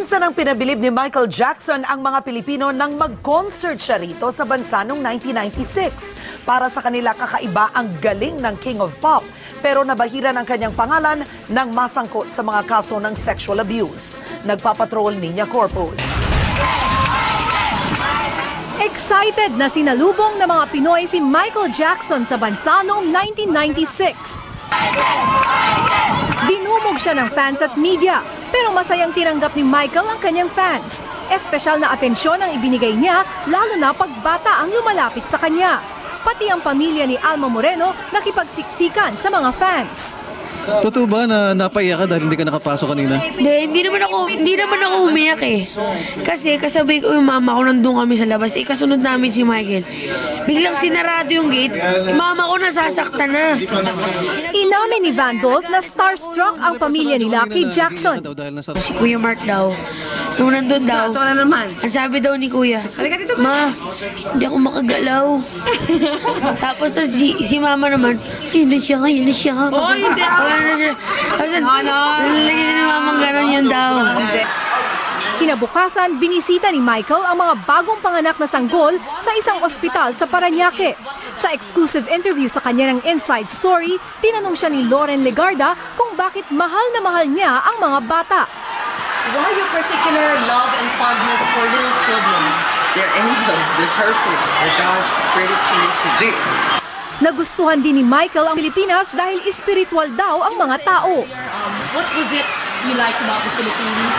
Minsan ang pinabilib ni Michael Jackson ang mga Pilipino nang mag-concert siya rito sa bansa noong 1996. Para sa kanila, kakaiba ang galing ng King of Pop. Pero nabahiran ang kanyang pangalan nang masangkot sa mga kaso ng sexual abuse. Nagpapatrol Nina Corpus. Excited na sinalubong ng mga Pinoy si Michael Jackson sa bansa noong 1996. Dinumog siya ng fans at media, pero masayang tinanggap ni Michael ang kanyang fans. Espesyal na atensyon ang ibinigay niya, lalo na pag bata ang lumalapit sa kanya. Pati ang pamilya ni Alma Moreno nakipagsiksikan sa mga fans. Totoo ba na napaiyak ka dahil hindi ka nakapasok kanina? Hindi naman ako umiyak eh. Kasi kasabay ko yung mama ko, nandun kami sa labas. Kasunod namin si Michael. Biglang sinarado yung gate. Mama ko nasasaktan na. Inamin ni Vandolph na starstruck ang pamilya nila kay Jackson. Si Kuya Mark daw, nung nandun daw, ang sabi daw ni Kuya, "Ma, hindi ako makagalaw." Tapos si Mama naman, yun na siya. Oh, hindi. Nalagay si Mama gano'n yun daw. Kinabukasan, binisita ni Michael ang mga bagong panganak na sanggol sa isang ospital sa Parañaque. Sa exclusive interview sa kanya ng Inside Story, tinanong siya ni Loren Legarda kung bakit mahal na mahal niya ang mga bata. Why your particular love and fondness for little children? They're angels. They're perfect. They're God's greatest creation. Nagustuhan din ni Michael ang Pilipinas dahil espiritual daw ang mga tao. What was it you liked about the Philippines?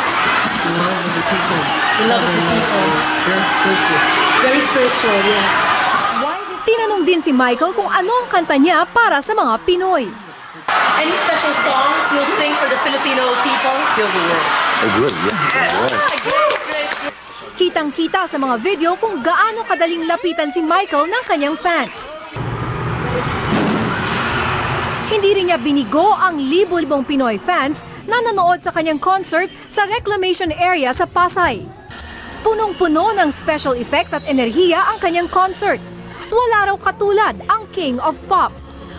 The love of the people. The love of the people. Very spiritual. Very spiritual, yes. Tinanong din si Michael kung ano ang kanta niya para sa mga Pinoy. Any special songs you'll sing for the Filipino people? Heal the world. Oh, good. Yeah. Kitang-kita sa mga video kung gaano kadaling lapitan si Michael ng kanyang fans. Hindi rin niya binigo ang libo-libong Pinoy fans na nanood sa kanyang concert sa reclamation area sa Pasay. Punong-puno ng special effects at enerhiya ang kanyang concert. Wala raw katulad ang King of Pop.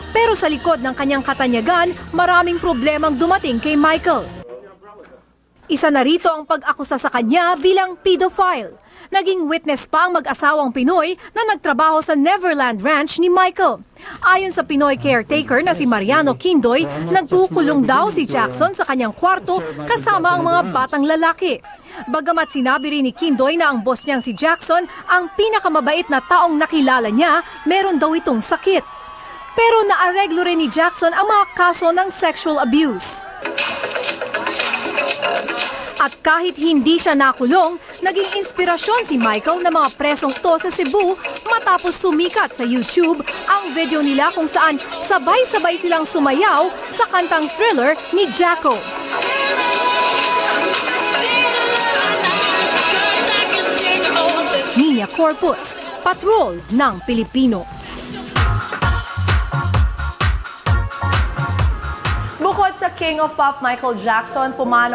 Pero sa likod ng kanyang katanyagan, maraming problemang dumating kay Michael. Isa na rito ang pag-akusa sa kanya bilang pedophile. Naging witness pa ang mag-asawang Pinoy na nagtrabaho sa Neverland Ranch ni Michael. Ayon sa Pinoy caretaker na si Mariano Quindoy, nagkukulong daw si Jackson sa kanyang kwarto kasama ang mga batang lalaki. Bagamat sinabi rin ni Quindoy na ang boss niyang si Jackson ang pinakamabait na taong nakilala niya, meron daw itong sakit. Pero naareglo rin ni Jackson ang mga kaso ng sexual abuse. At kahit hindi siya nakulong, naging inspirasyon si Michael na mga presong to sa Cebu matapos sumikat sa YouTube ang video nila kung saan sabay-sabay silang sumayaw sa kantang Thriller ni Jacko. Nina Corpus, Patrol ng Pilipino. Bukod sa King of Pop Michael Jackson, pumanaw